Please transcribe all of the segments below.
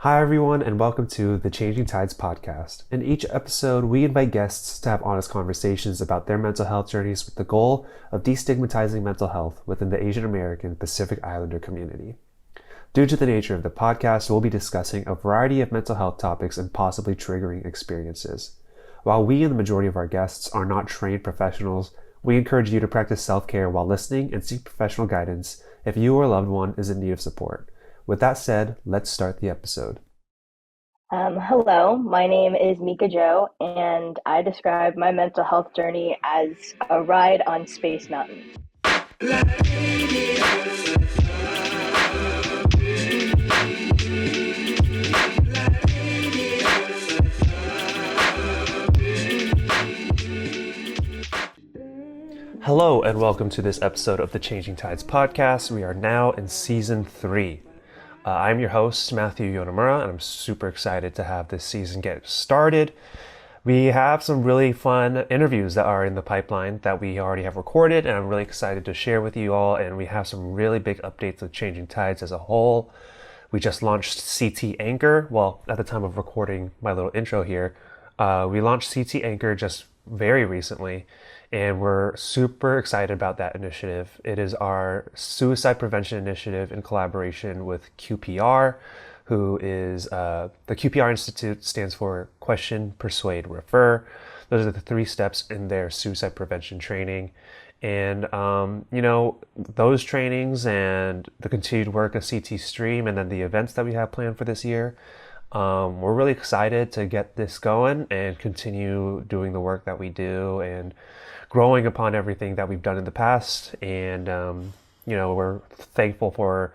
Hi, everyone, and welcome to the Changing Tides podcast. In each episode, we invite guests to have honest conversations about their mental health journeys with the goal of destigmatizing mental health within the Asian American Pacific Islander community. Due to the nature of the podcast, we'll be discussing a variety of mental health topics and possibly triggering experiences. While we and the majority of our guests are not trained professionals, we encourage you to practice self-care while listening and seek professional guidance if you or a loved one is in need of support. With that said, let's start the episode. Hello, my name is Mika Dyo, and I describe my mental health journey as a ride on Space Mountain. Hello, and welcome to this episode of the Changing Tides podcast. We are now in season 3. I'm your host, Matthew Yonemura, and I'm super excited to have this season get started. We have some really fun interviews that are in the pipeline that we already have recorded, and I'm really excited to share with you all. And we have some really big updates of Changing Tides as a whole. We just launched CT Anchor. Well, at the time of recording my little intro here, we launched CT Anchor just very recently, and we're super excited about that initiative. It is our suicide prevention initiative in collaboration with QPR, who is the QPR Institute stands for Question, Persuade, Refer. Those are the 3 steps in their suicide prevention training. And, those trainings and the continued work of CT Stream and then the events that we have planned for this year, we're really excited to get this going and continue doing the work that we do and growing upon everything that we've done in the past. And, we're thankful for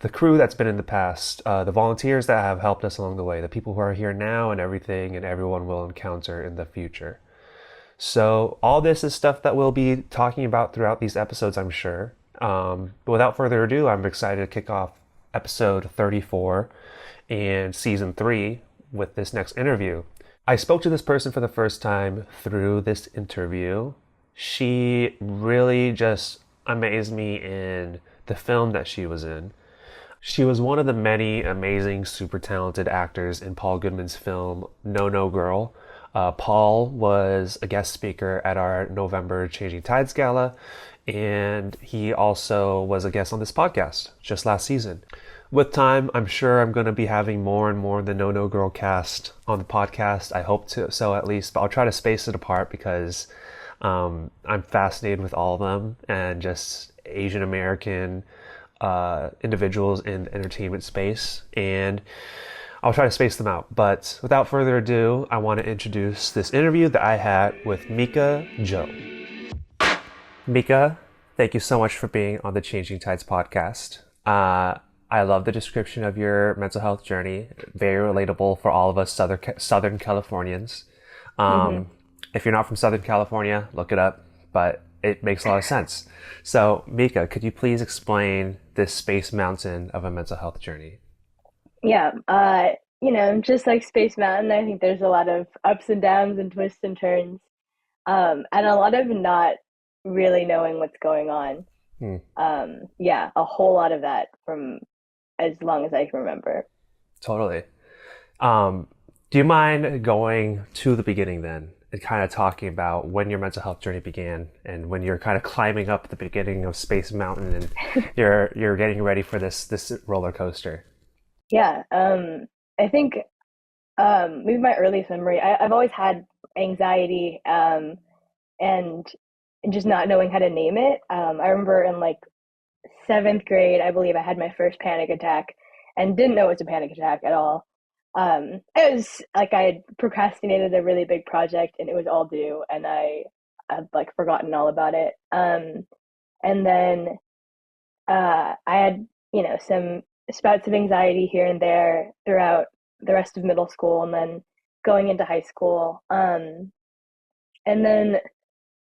the crew that's been in the past, the volunteers that have helped us along the way, the people who are here now and everything, and everyone we'll encounter in the future. So all this is stuff that we'll be talking about throughout these episodes, I'm sure. But without further ado, I'm excited to kick off episode 34 and season 3 with this next interview. I spoke to this person for the first time through this interview. She really just amazed me in the film that she was in. She was one of the many amazing, super talented actors in Paul Goodman's film No No Girl. Paul was a guest speaker at our November Changing Tides Gala, and he also was a guest on this podcast just last season. With time, I'm sure I'm going to be having more and more of the No No Girl cast on the podcast. I hope to, so at least, but I'll try to space it apart because I'm fascinated with all of them and just Asian American individuals in the entertainment space, and I'll try to space them out. But without further ado, I want to introduce this interview that I had with Mika Dyo. Mika, thank you so much for being on the Changing Tides podcast. I love the description of your mental health journey. Very relatable for all of us Southern Californians. Mm-hmm. If you're not from Southern California, look it up, but it makes a lot of sense. So, Mika, could you please explain this space mountain of a mental health journey? Yeah, just like Space Mountain, I think there's a lot of ups and downs and twists and turns, and a lot of not really knowing what's going on. Hmm, Yeah, a whole lot of that from as long as I can remember. totally. Um, do you mind going to the beginning then and kind of talking about when your mental health journey began and when you're kind of climbing up the beginning of Space Mountain and you're getting ready for this roller coaster? Yeah, I think maybe my earliest memory, I've always had anxiety, and just not knowing how to name it. I remember in like 7th grade, I believe I had my first panic attack and didn't know it was a panic attack at all. It was like I had procrastinated a really big project and it was all due, and I had like forgotten all about it. And then I had, some spouts of anxiety here and there throughout the rest of middle school and then going into high school. And then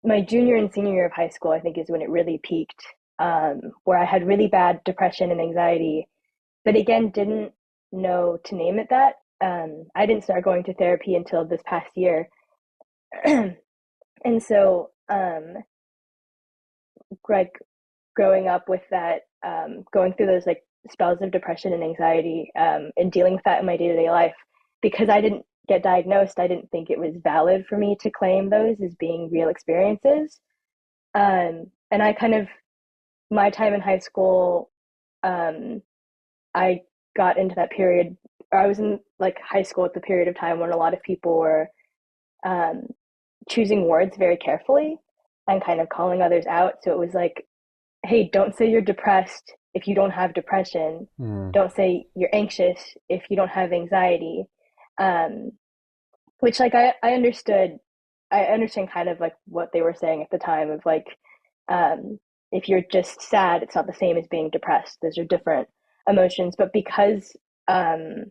my junior and senior year of high school, I think, is when it really peaked, where I had really bad depression and anxiety, but again, didn't know to name it that. I didn't start going to therapy until this past year. And so, like growing up with that, going through those like spells of depression and anxiety, and dealing with that in my day-to-day life. Because I didn't get diagnosed, I didn't think it was valid for me to claim those as being real experiences. And I kind of, my time in high school, um, I got into that period, or I was in like high school at the period of time when a lot of people were um, choosing words very carefully and kind of calling others out. So it was like, hey, don't say you're depressed if you don't have depression. Mm. Don't say you're anxious if you don't have anxiety. Um, which like I understand kind of like what they were saying at the time of like, um, if you're just sad, it's not the same as being depressed. Those are different emotions. But because um,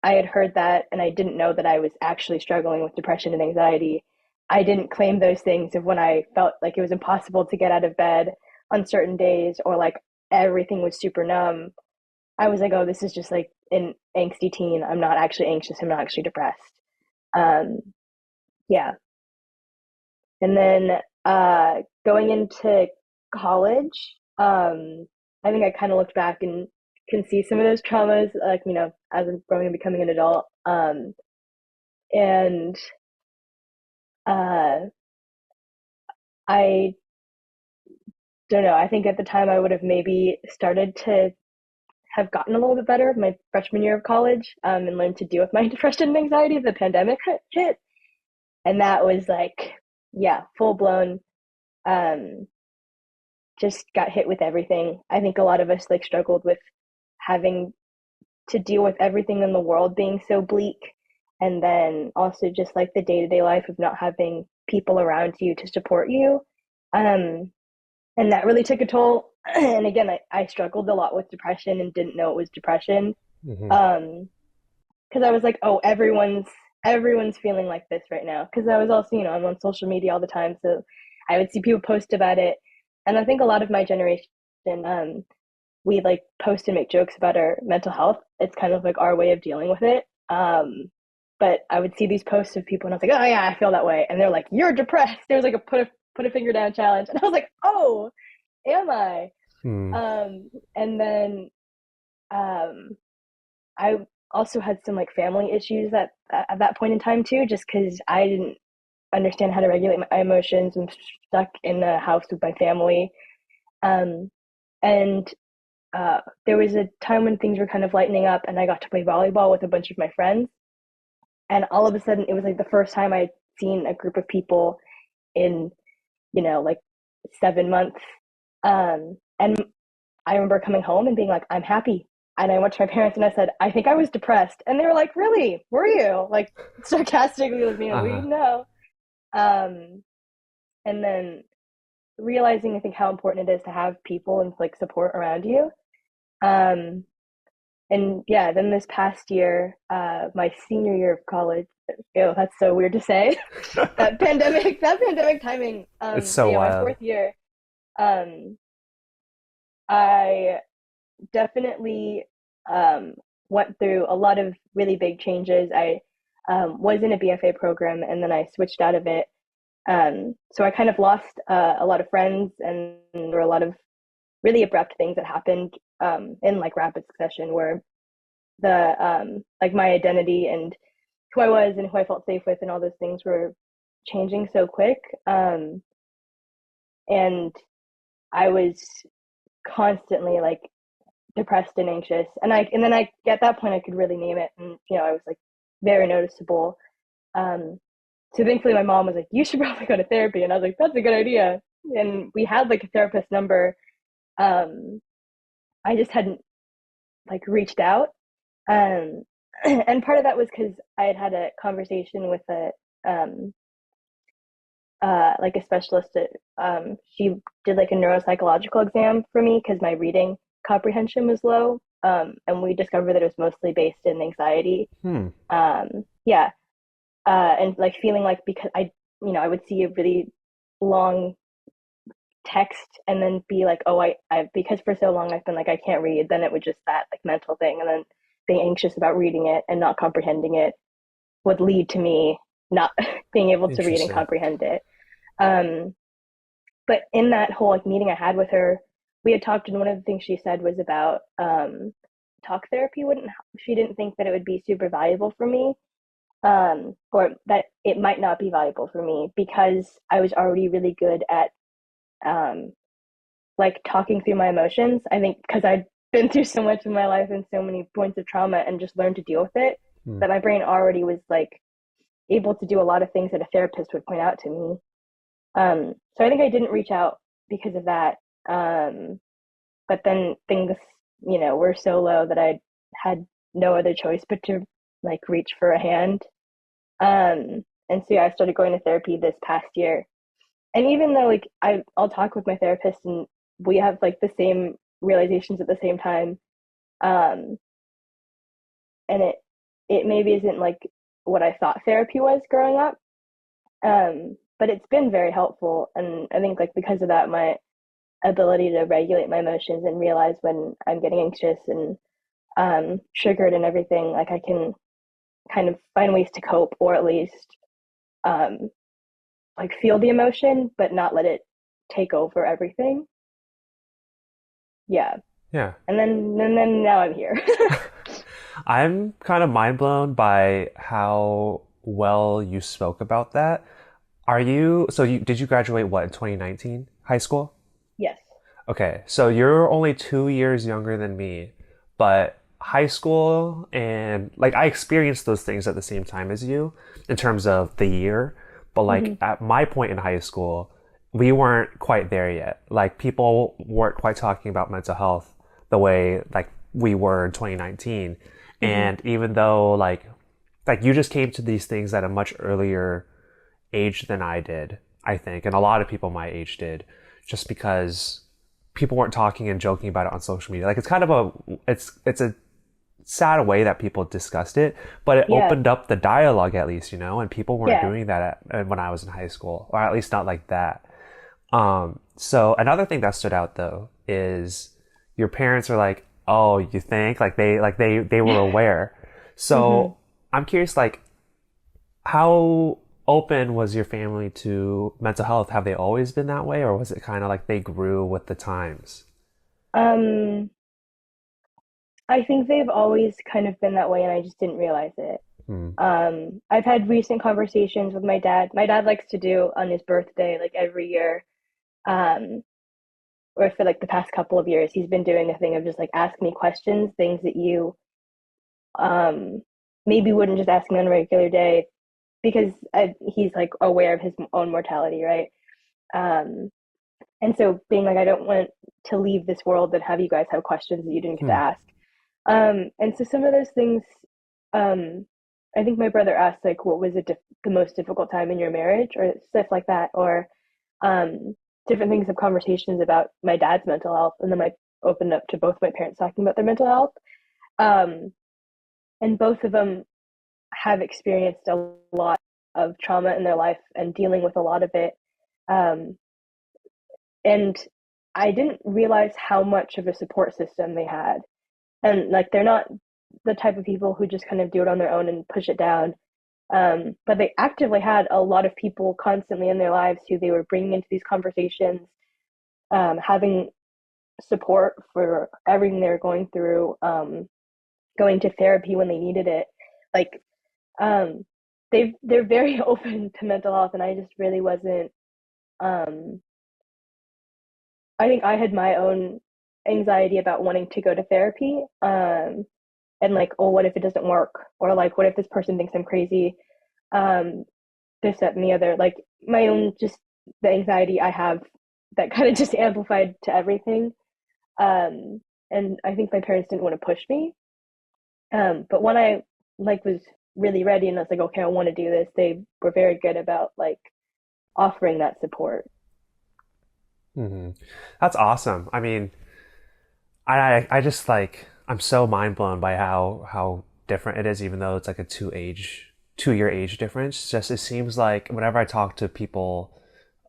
I had heard that and I didn't know that I was actually struggling with depression and anxiety, I didn't claim those things of when I felt like it was impossible to get out of bed on certain days or like everything was super numb. I was like, oh, this is just like an angsty teen. I'm not actually anxious. I'm not actually depressed. Um, yeah. And then going into college, I think I kind of looked back and can see some of those traumas, like, you know, as I'm growing and becoming an adult. And uh, I don't know, I think at the time I would have maybe started to have gotten a little bit better my freshman year of college, and learned to deal with my depression and anxiety. The pandemic hit. And that was like, yeah, full blown, um, just got hit with everything. I think a lot of us like struggled with having to deal with everything in the world being so bleak. And then also just like the day to day life of not having people around you to support you. Um, and that really took a toll. And again, I struggled a lot with depression and didn't know it was depression. Hmm. Because I was like, oh, everyone's feeling like this right now. Because I was also, you know, I'm on social media all the time, so I would see people post about it, and I think a lot of my generation, we like post and make jokes about our mental health. It's kind of like our way of dealing with it. But I would see these posts of people, and I was like, oh yeah, I feel that way, and they're like, you're depressed. There was like a put a finger down challenge, and I was like, oh, am I? Mm. And then um, I also had some like family issues at that point in time too, just because I didn't understand how to regulate my emotions. I'm stuck in a house with my family, um, and there was a time when things were kind of lightening up, and I got to play volleyball with a bunch of my friends, and all of a sudden it was like the first time I'd seen a group of people in, you know, like 7 months, and I remember coming home and being like, I'm happy. And I went to my parents and I said, I think I was depressed. And they were like, really? Were you? Like sarcastically with me, like, we Uh-huh. know. Um, and then realizing, I think, how important it is to have people and like support around you. Um, and yeah, then this past year, my senior year of college, ew, that's so weird to say. That pandemic timing, It's so yeah, my wild. fourth year, um, I definitely went through a lot of really big changes. I was in a BFA program and then I switched out of it. So I kind of lost a lot of friends, and there were a lot of really abrupt things that happened in like rapid succession where the like my identity and who I was and who I felt safe with and all those things were changing so quick. And I was constantly like depressed and anxious, and then I at that point I could really name it, and you know I was like very noticeable. um so thankfully my mom was like, you should probably go to therapy, and I was like, that's a good idea. And we had like a therapist number. um I just hadn't like reached out. um and part of that was because I had had a conversation with a um like a specialist at, she did like a neuropsychological exam for me because my reading comprehension was low. And we discovered that it was mostly based in anxiety. Hmm. Yeah. And like feeling like, because I, you know, I would see a really long text and then be like, oh, I because for so long I've been like, I can't read, then it would just that like mental thing. And then being anxious about reading it and not comprehending it would lead to me not being able to read and Interesting. comprehend it. Um, but in that whole like meeting I had with her, we had talked, and one of the things she said was about talk therapy wouldn't. She didn't think that it would be super valuable for me, or that it might not be valuable for me because I was already really good at um, like talking through my emotions. I think because I'd been through so much in my life and so many points of trauma and just learned to deal with it, Mm. that my brain already was like able to do a lot of things that a therapist would point out to me. So I think I didn't reach out because of that. But then things, were so low that I had no other choice but to like reach for a hand. And so yeah, I started going to therapy this past year. And even though like I'll talk with my therapist and we have like the same realizations at the same time, um, and it maybe isn't like what I thought therapy was growing up. But it's been very helpful, and I think like because of that, my ability to regulate my emotions and realize when I'm getting anxious and triggered and everything, like I can kind of find ways to cope, or at least um, like feel the emotion, but not let it take over everything. Yeah, Yeah. and then now I'm here. I'm kind of mind blown by how well you spoke about that. Did you graduate what in 2019? High school? Yes. Okay, so you're only 2 years younger than me, but high school and like I experienced those things at the same time as you in terms of the year, but like Hmm. at my point in high school, we weren't quite there yet. Like people weren't quite talking about mental health the way like we were in 2019. Hmm. And even though like you just came to these things at a much earlier age than I did, I think, and a lot of people my age did, just because people weren't talking and joking about it on social media. Like it's kind of it's a sad way that people discussed it, but it Yeah. opened up the dialogue at least, and people weren't Yeah. doing that when I was in high school, or at least not like that. So another thing that stood out though is your parents are like, oh, you think they were aware. Hmm. So I'm curious, like how open was your family to mental health? Have they always been that way, or was it kind of like they grew with the times? Um, I think they've always kind of been that way, and I just didn't realize it. Hmm. I've had recent conversations with my dad. My dad likes to do on his birthday, like every year, um, or for like the past couple of years, he's been doing a thing of just like ask me questions, things that you um, maybe wouldn't just ask me on a regular day because he's like aware of his own mortality, right? Um, and so being like, I don't want to leave this world and have you guys have questions that you didn't get to Hmm. ask. And so some of those things, um, I think my brother asked like, what was the most difficult time in your marriage, or stuff like that, or um, different things of conversations about my dad's mental health, and then I opened up to both my parents talking about their mental health. Um, and both of them have experienced a lot of trauma in their life and dealing with a lot of it. Um, and I didn't realize how much of a support system they had. And like, they're not the type of people who just kind of do it on their own and push it down. But they actively had a lot of people constantly in their lives who they were bringing into these conversations, having support for everything they were going through, going to therapy when they needed it. Like, um, they're very open to mental health, and I just really wasn't. Um, I think I had my own anxiety about wanting to go to therapy, and like, oh, what if it doesn't work, or like, what if this person thinks I'm crazy, um, this, that, and the other. Like my own, just the anxiety I have that kind of just amplified to everything. Um, and I think my parents didn't want to push me. But when I like was really ready and I was like, okay, I want to do this, they were very good about like offering that support. Hmm. That's awesome. I mean, I just like I'm so mind blown by how different it is, even though it's like a 2 year age difference. Just it seems like whenever I talk to people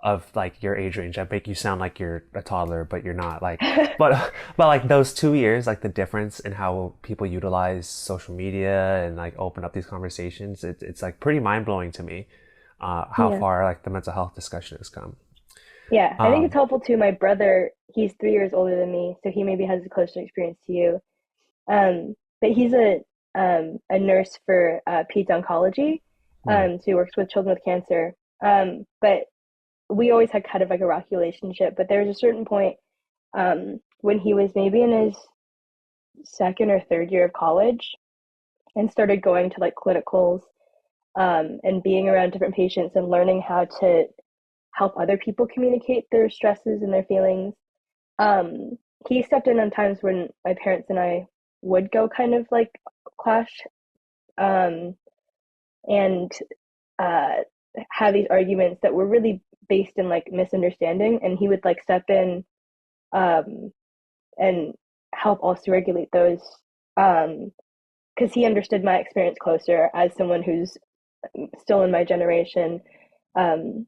of like your age range, I make you sound like you're a toddler, but you're not. Like, but like those 2 years, like the difference in how people utilize social media and like open up these conversations, it's like pretty mind blowing to me. How Yeah. far like the mental health discussion has come. Yeah, I think it's Um, helpful too. My brother, he's 3 years older than me, so he maybe has a closer experience to you. But he's a nurse for peds oncology. hmm, So he works with children with cancer. But we always had kind of like a rocky relationship. But there was a certain point when he was maybe in his second or third year of college and started going to like clinicals and being around different patients and learning how to help other people communicate their stresses and their feelings. Um, he stepped in on times when my parents and I would go kind of like clash um, and uh, have these arguments that were really based in like misunderstanding. And he would like step in um, and help also regulate those because he understood my experience closer as someone who's still in my generation, um,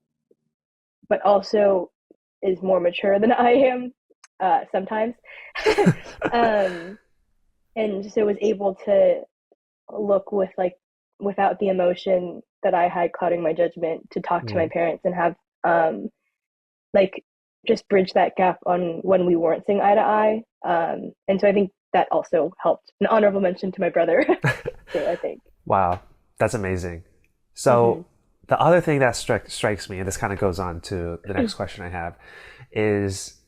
but also is more mature than I am sometimes. um, and so was able to look with like without the emotion that I had clouding my judgment to talk to my hmm. parents and have like just bridge that gap on when we weren't seeing eye to eye. And so I think that also helped. An honorable mention to my brother too, I think. Wow, that's amazing. Mm-hmm. So the other thing that strikes me, and this kind of goes on to the next question I have, is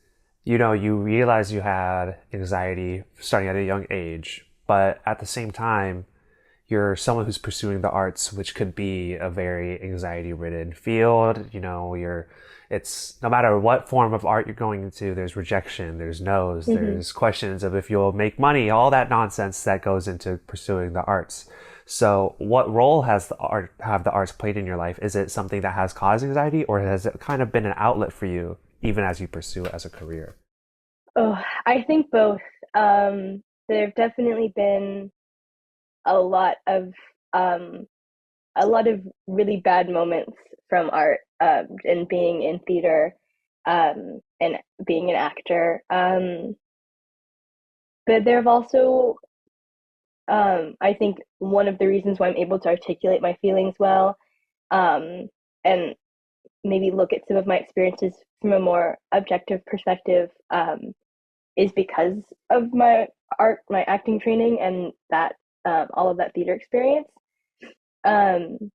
you realize you had anxiety starting at a young age, but at the same time, you're someone who's pursuing the arts, which could be a very anxiety ridden field. It's no matter what form of art you're going into, there's rejection, there's no's, Mm-hmm. there's questions of if you'll make money, all that nonsense that goes into pursuing the arts. So what role have the arts played in your life? Is it something that has caused anxiety, or has it kind of been an outlet for you even as you pursue it as a career? Oh, I think both. There have definitely been a lot of um, a lot of really bad moments from art and being in theater and being an actor. But there have also, I think, one of the reasons why I'm able to articulate my feelings well and maybe look at some of my experiences from a more objective perspective is because of my art, my acting training, and that all of that theater experience. Um,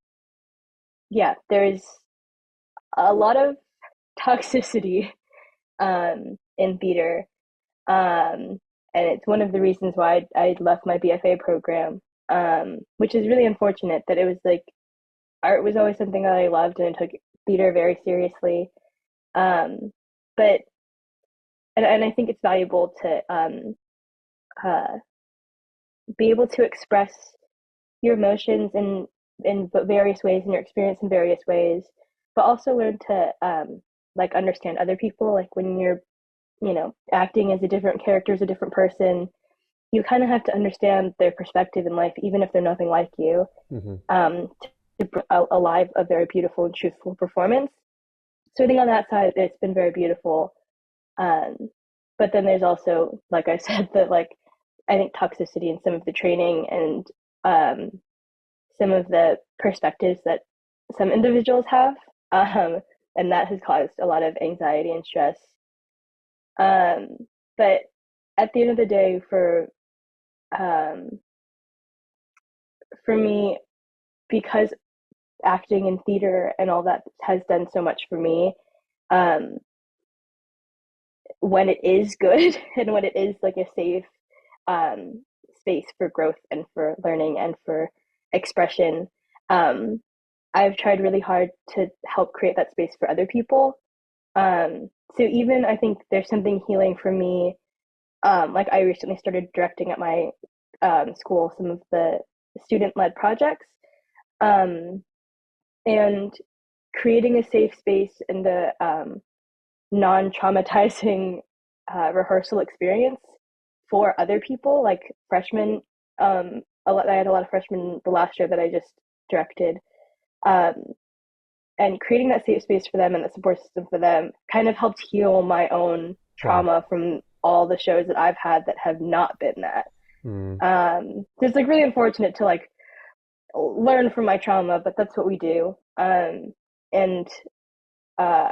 yeah, there's a lot of toxicity in theater, um, and it's one of the reasons why I left my BFA program, which is really unfortunate. That it was like art was always something that I loved, and I took theater very seriously. Um, but and I think it's valuable to uh, be able to express your emotions in various ways and your experience in various ways, but also learn to like understand other people. Like when you're acting as a different character, as a different person, you kind of have to understand their perspective in life, even if they're nothing like you, Mm-hmm. to alive a very beautiful and truthful performance. So I think on that side, it's been very beautiful. Um, but then there's also, like I said, that like I think toxicity in some of the training and some of the perspectives that some individuals have, um, and that has caused a lot of anxiety and stress. Um, but at the end of the day, um, for me, because acting in theater and all that has done so much for me, um, when it is good and when it is like a safe um, space for growth and for learning and for expression, um, I've tried really hard to help create that space for other people. So even I think there's something healing for me. Like I recently started directing at my school some of the student-led projects, um, and creating a safe space and a non-traumatizing rehearsal experience for other people, like freshmen. I had a lot of freshmen the last year that I just directed, um, and creating that safe space for them and the support system for them kind of helped heal my own Wow. trauma from all the shows that I've had that have not been that. Mm, So it's like really unfortunate to like learn from my trauma, but that's what we do. And uh,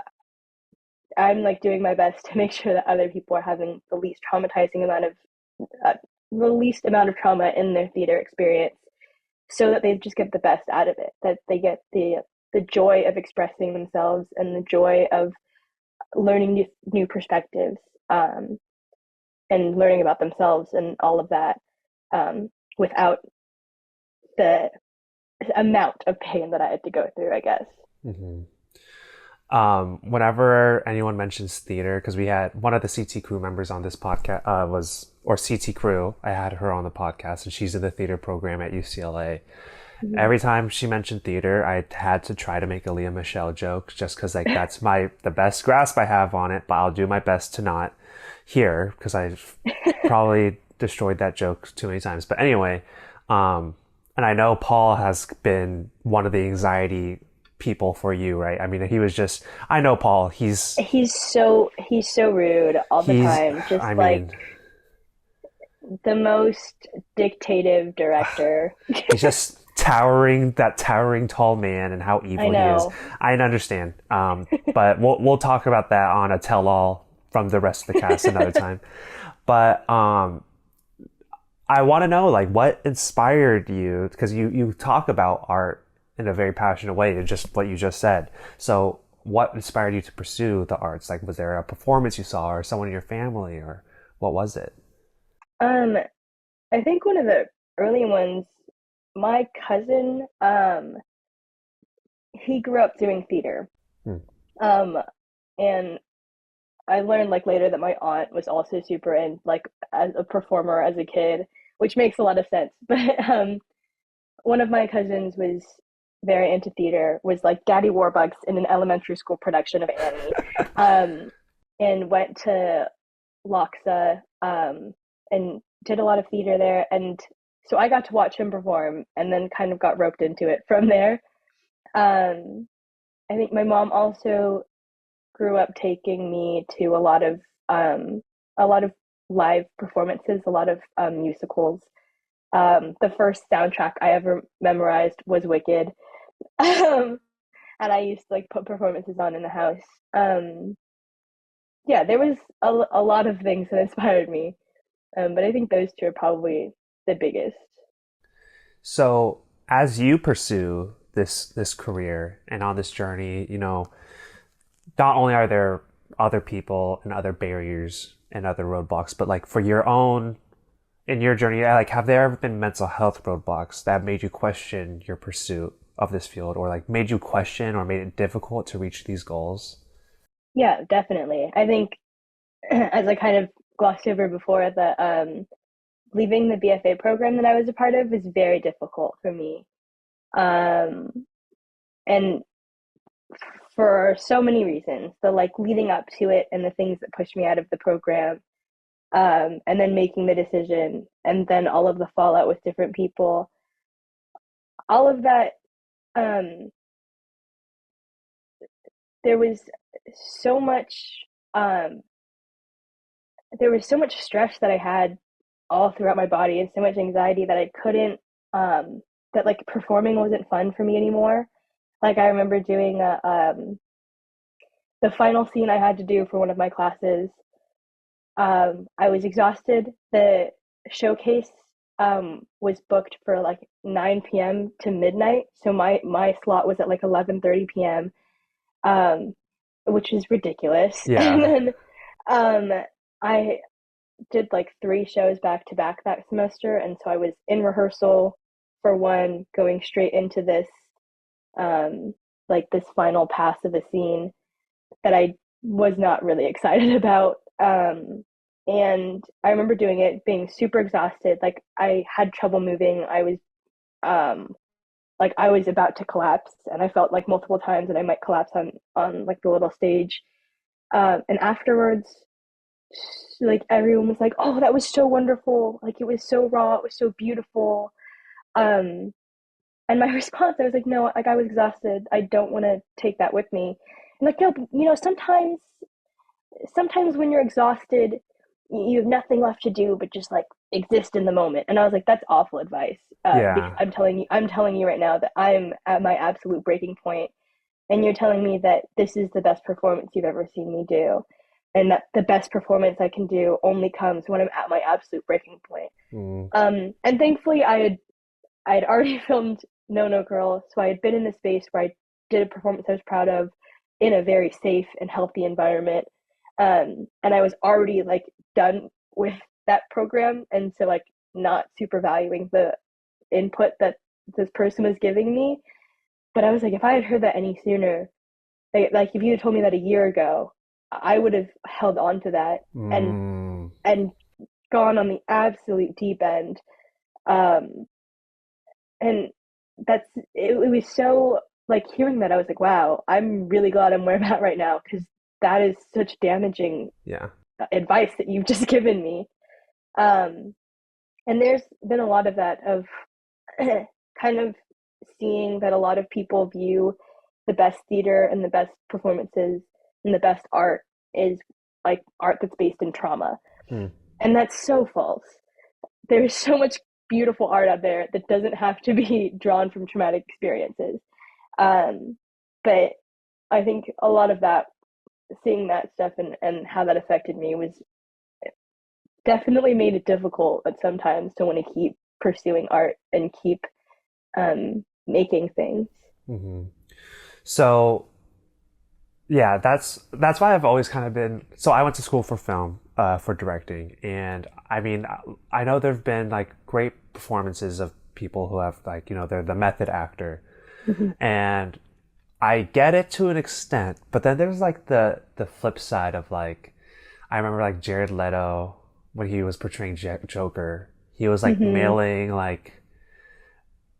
I'm like doing my best to make sure that other people are having uh, the least amount of trauma in their theater experience, so that they just get the best out of it. That they get the joy of expressing themselves and the joy of learning new perspectives, um, and learning about themselves and all of that, without the amount of pain that I had to go through, I guess. Hmm. Whenever anyone mentions theater, because we had one of the CT crew members on this podcast, or CT crew, I had her on the podcast, and she's in the theater program at UCLA. Mhm. Every time she mentioned theater, I had to try to make a Leah Michelle joke, just because like that's the best grasp I have on it. But I'll do my best to not here, because I've probably destroyed that joke too many times. But anyway, and I know Paul has been one of the anxiety people for you, right? I mean, he was just, I know Paul, He's so rude all the he's, time, just I like mean, the most dictative director. he's just that towering tall man and how I evil he is. know. I understand. But we'll talk about that on a tell-all from the rest of the cast another time. But, I want to know, like, what inspired you, because you talk about art in a very passionate way, just what you just said. So what inspired you to pursue the arts? Like, was there a performance you saw or someone in your family, or what was it? Um, I think one of the early ones, my cousin, he grew up doing theater. Hmm. Um, and I learned like later that my aunt was also super in like as a performer as a kid, which makes a lot of sense. But one of my cousins was very into theater, was like Daddy Warbucks in an elementary school production of Annie, um, and went to Loxa, and did a lot of theater there. And so I got to watch him perform and then kind of got roped into it from there. Um, I think my mom also grew up taking me to um, a lot of live performances, a lot of musicals. The first soundtrack I ever memorized was Wicked, and I used to like put performances on in the house. Yeah, there was a lot of things that inspired me, but I think those two are probably the biggest. So as you pursue this career and on this journey, not only are there other people and other barriers and other roadblocks, but like for your own in your journey, like have there ever been mental health roadblocks that made you question your pursuit of this field, or like made you question or made it difficult to reach these goals? Yeah, definitely. I think as I kind of glossed over before, the leaving the BFA program that I was a part of was very difficult for me. Um, and for so many reasons, the like leading up to it and the things that pushed me out of the program, and then making the decision, and then all of the fallout with different people, all of that. Um, there was so much. Um, there was so much stress that I had all throughout my body, and so much anxiety that I couldn't. That like performing wasn't fun for me anymore. Like I remember doing the final scene I had to do for one of my classes. I was exhausted. The showcase was booked for like 9 p.m. to midnight, so my slot was at like 11:30 p.m., um, which is ridiculous. And Yeah. then um, I did like three shows back to back that semester, and so I was in rehearsal for one, going straight into this um, like this final pass of a scene that I was not really excited about. And I remember doing it, being super exhausted. Like I had trouble moving. Um, I was about to collapse, and I felt like multiple times that I might collapse on like the little stage. And afterwards, like everyone was like, "Oh, that was so wonderful! Like it was so raw, it was so beautiful." Um, and my response, I was like, "No, like I was exhausted. I don't want to take that with me." And like, no, but, sometimes when you're exhausted, you have nothing left to do but just like exist in the moment. And I was like, that's awful advice. Because Yeah. I'm telling you right now that I'm at my absolute breaking point. and you're telling me that this is the best performance you've ever seen me do, and that the best performance I can do only comes when I'm at my absolute breaking point. Mm. And thankfully, I had already filmed No No Girl, so I had been in the space where I did a performance I was proud of in a very safe and healthy environment. And I was already like done with that program, and so like not super valuing the input that this person was giving me. But I was like, if I had heard that any sooner, like if you had told me that a year ago, I would have held on to that and Mm. and gone on the absolute deep end. Um, and it was so like hearing that I was like, wow, I'm really glad I'm where I'm at right now because that is such damaging Yeah. advice that you've just given me. Um, and there's been a lot of that of kind of seeing that a lot of people view the best theater and the best performances and the best art is like art that's based in trauma. Mm. And that's so false. There's so much beautiful art out there that doesn't have to be drawn from traumatic experiences. Um, but I think a lot of that, seeing that stuff and how that affected me was definitely made it difficult at sometimes to want to keep pursuing art and keep making things. Hmm. So yeah, that's why I've always kind of been. So I went to school for film, for directing, and I mean, I know there've been like great performances of people who have like they're the method actor, Mm-hmm. and I get it to an extent, but then there's like the flip side of like I remember like Jared Leto when he was portraying Joker, he was like Mm-hmm. mailing like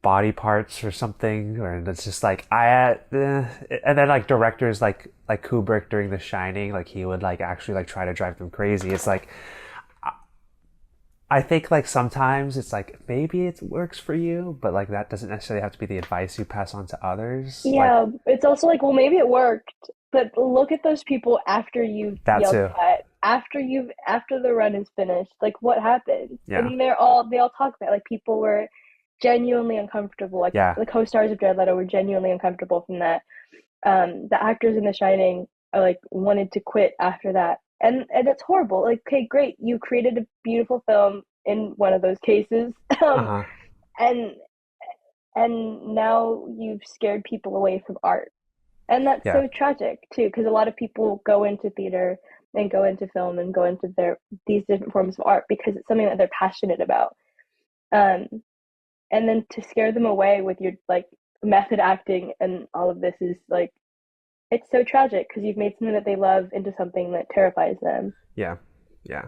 body parts or something, or it's just like and then like directors like Kubrick during The Shining, like he would like actually like try to drive them crazy. It's like I think like sometimes it's like maybe it works for you, but like that doesn't necessarily have to be the advice you pass on to others. Like Yeah, it's also like, well, maybe it worked, but look at those people after you've that yelled too. cut, after the run is finished. Like, what happened? Yeah. And they all talk about it. Like people were genuinely uncomfortable. Like Yeah. the co-stars of Jared Leto were genuinely uncomfortable from that. The actors in The Shining are like wanted to quit after that, and it's horrible. Like, okay, great, you created a beautiful film in one of those cases, Uh-huh. and now you've scared people away from art, and that's Yeah. so tragic too, because a lot of people go into theater and go into film and go into these different forms of art because it's something that they're passionate about. Um, and then to scare them away with your like method acting and all of this is like it's so tragic because you've made something that they love into something that terrifies them. Yeah. Yeah.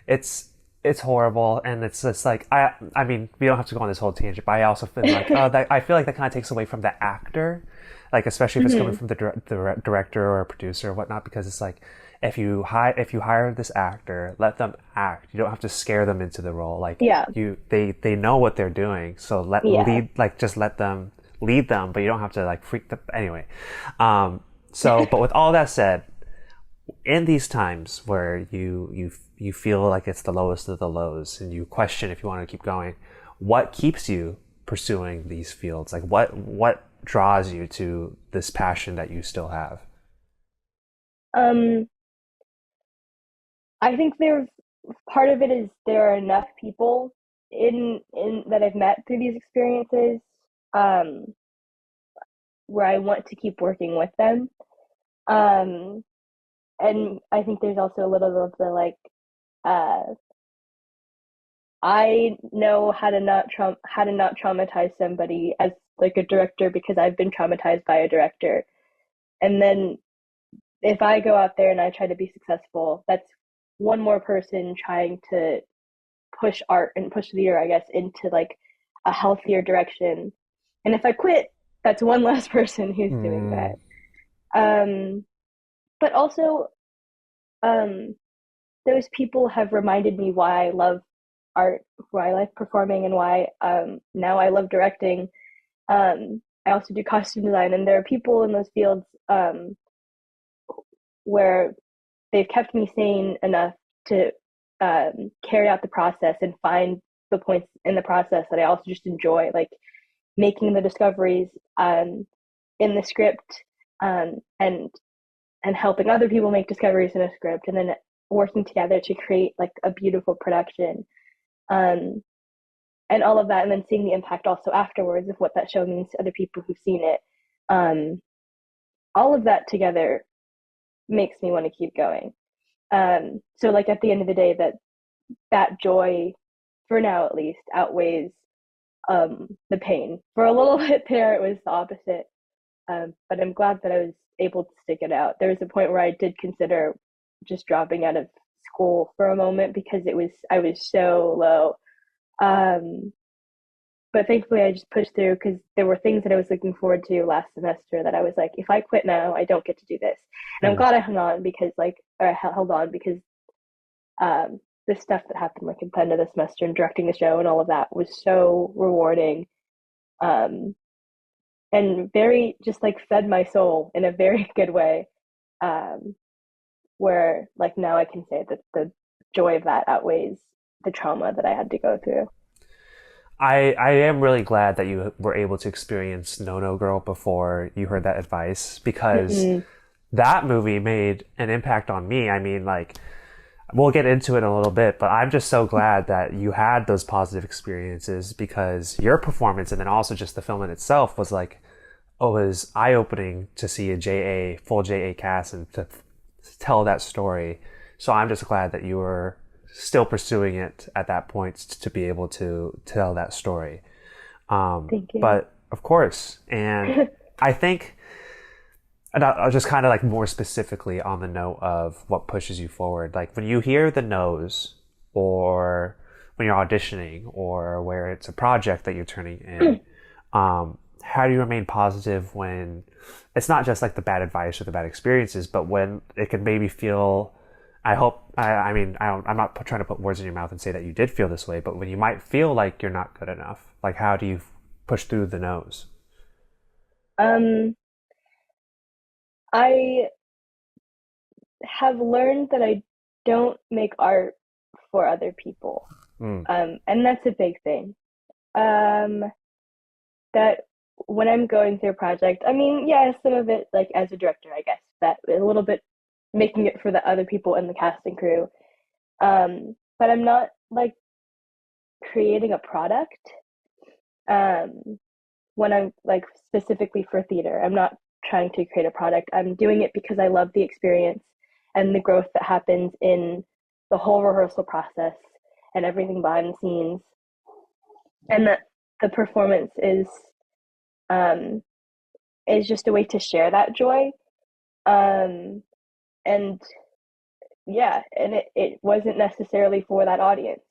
It's it's horrible, and it's just like I mean we don't have to go on this whole tangent, but I also feel like that I feel like that kind of takes away from the actor, like especially if it's coming Mm-hmm. from the director or a producer or whatnot, because it's like if you hire this actor, let them act. You don't have to scare them into the role. Like Yeah, they know what they're doing, so yeah. just let them lead them, but you don't have to like freak them anyway. So but with all that said, in these times where you feel like it's the lowest of the lows and you question if you want to keep going, what keeps you pursuing these fields? Like what draws you to this passion that you still have? um I think there part of it is there are enough people in that I've met through these experiences um where I want to keep working with them. um and I think there's also a little bit of the like uh I know how to not traumatize somebody as like a director because I've been traumatized by a director. And then if I go out there and I try to be successful, that's one more person trying to push art and push theater, I guess, into like a healthier direction. And if I quit, that's one less person who's doing Mm. that. Um, but also, um, those people have reminded me why I love art, why I like performing, and why now I love directing. I also do costume design, and there are people in those fields where they've kept me sane enough to carry out the process and find the points in the process that I also just enjoy, like making the discoveries in the script and helping other people make discoveries in a script, and then working together to create like a beautiful production, um, and all of that, and then seeing the impact also afterwards of what that show means to other people who've seen it. Um, all of that together makes me want to keep going. So like at the end of the day, that joy, for now at least, outweighs the pain. For a little bit there, it was the opposite. But I'm glad that I was able to stick it out. There was a point where I did consider just dropping out of school for a moment because I was so low. Um, but thankfully, I just pushed through because there were things that I was looking forward to last semester that I was like, if I quit now, I don't get to do this. And I'm Mm. glad I hung on because or held on because the stuff that happened like at the end of the semester and directing the show and all of that was so rewarding. Um, and very just like fed my soul in a very good way, um, where like now I can say that the joy of that outweighs the trauma that I had to go through. I am really glad that you were able to experience No No Girl before you heard that advice because Mm-mm. that movie made an impact on me. I mean, like, we'll get into it in a little bit, but I'm just so glad that you had those positive experiences because your performance and then also just the film in itself was like, oh, it was eye opening to see a full JA cast and to tell that story. So I'm just glad that you were still pursuing it at that point to be able to tell that story. Thank you. But of course, and I think, and I'll just kind of like more specifically on the note of what pushes you forward. Like when you hear the no's or when you're auditioning or where it's a project that you're turning in, how do you remain positive when it's not just like the bad advice or the bad experiences, but when it can maybe feel, I mean, I'm not trying to put words in your mouth and say that you did feel this way, but when you might feel like you're not good enough, like how do you push through the no's? um, I have learned that I don't make art for other people. Mm, And that's a big thing. Um, that when I'm going through a project, I mean, yeah, some of it, like as a director, I guess, that a little bit making it for the other people in the casting crew. But I'm not like creating a product. Um, when I'm like specifically for theater, I'm not trying to create a product. I'm doing it because I love the experience and the growth that happens in the whole rehearsal process and everything behind the scenes. And that the performance um, is just a way to share that joy. Um, and yeah, and it wasn't necessarily for that audience.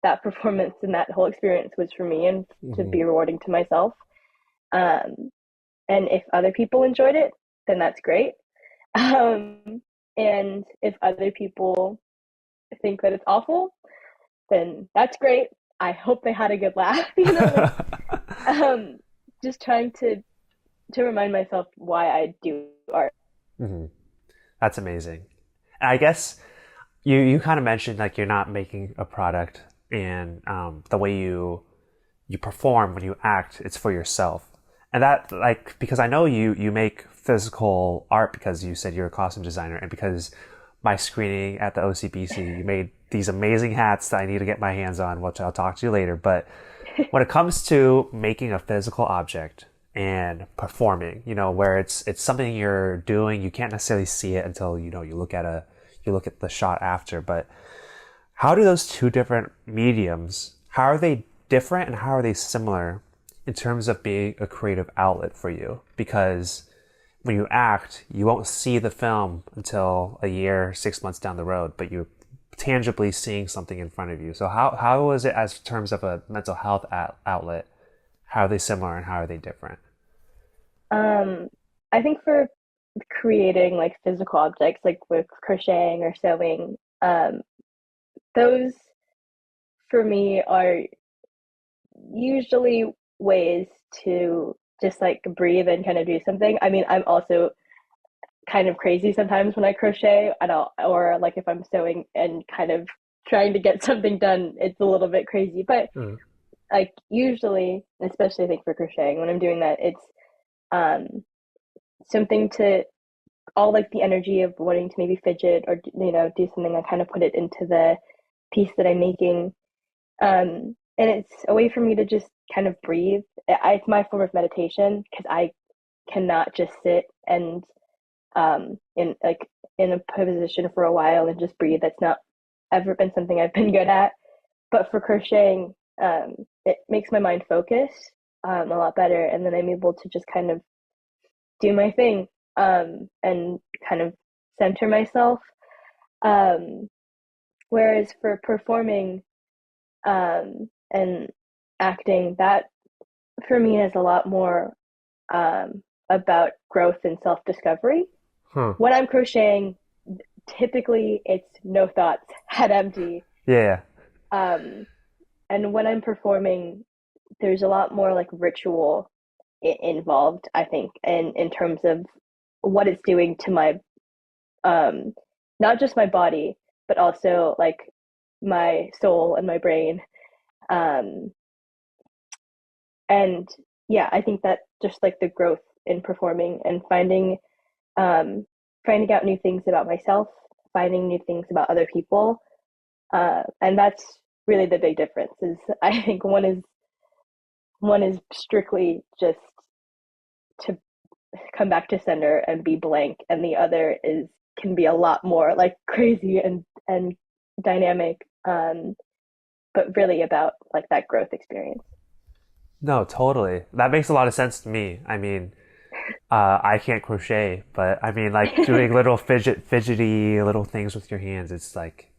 That performance and that whole experience was for me and to hmm be rewarding to myself. Um, and if other people enjoyed it, then that's great. And if other people think that it's awful, then that's great. I hope they had a good laugh. Um, just trying to remind myself why I do art. hmm That's amazing. And I guess you kind of mentioned like you're not making a product and the way you perform when you act, it's for yourself. And that like because I know you make physical art because you said you're a costume designer and because my screening at the OCBC, you made these amazing hats that I need to get my hands on, which I'll talk to you later. But when it comes to making a physical object and performing, where it's something you're doing, you can't necessarily see it until you look at the shot after. But how do those two different mediums, how are they different and how are they similar in terms of being a creative outlet for you? Because when you act, you won't see the film until a year, 6 months down the road, but you're tangibly seeing something in front of you. So how is it as terms of a mental health outlet? How are they similar and how are they different? Um, I think for creating like physical objects, like with crocheting or sewing, those for me are usually ways to just like breathe and kind of do something. I mean, I'm also kind of crazy sometimes when I crochet and or like if I'm sewing and kind of trying to get something done, it's a little bit crazy. But Mm, like usually, especially I think for crocheting, when I'm doing that, um something to all like the energy of wanting to maybe fidget or do something. I kind of put it into the piece that I'm making, and it's a way for me to just kind of breathe. It's my form of meditation because I cannot just sit and in a position for a while and just breathe. That's not ever been something I've been good at. But for crocheting, it makes my mind focus a lot better, and then I'm able to just kind of do my thing, and kind of center myself. Um, Whereas for performing, and acting, that for me is a lot more about growth and self discovery. Huh. When I'm crocheting, typically it's no thoughts, head empty. Yeah. Um, and when I'm performing, there's a lot more like ritual involved, I think, in terms of what it's doing to my um, not just my body, but also like my soul and my brain. Um, and yeah, I think that just like the growth in performing and um, finding out new things about myself, finding new things about other people, and that's really the big difference. Is I think one is strictly just to come back to center and be blank, and the other is can be a lot more like crazy and dynamic, but really about like that growth experience. No, totally. That makes a lot of sense to me. I mean, I can't crochet, but I mean, like doing little fidgety little things with your hands, it's like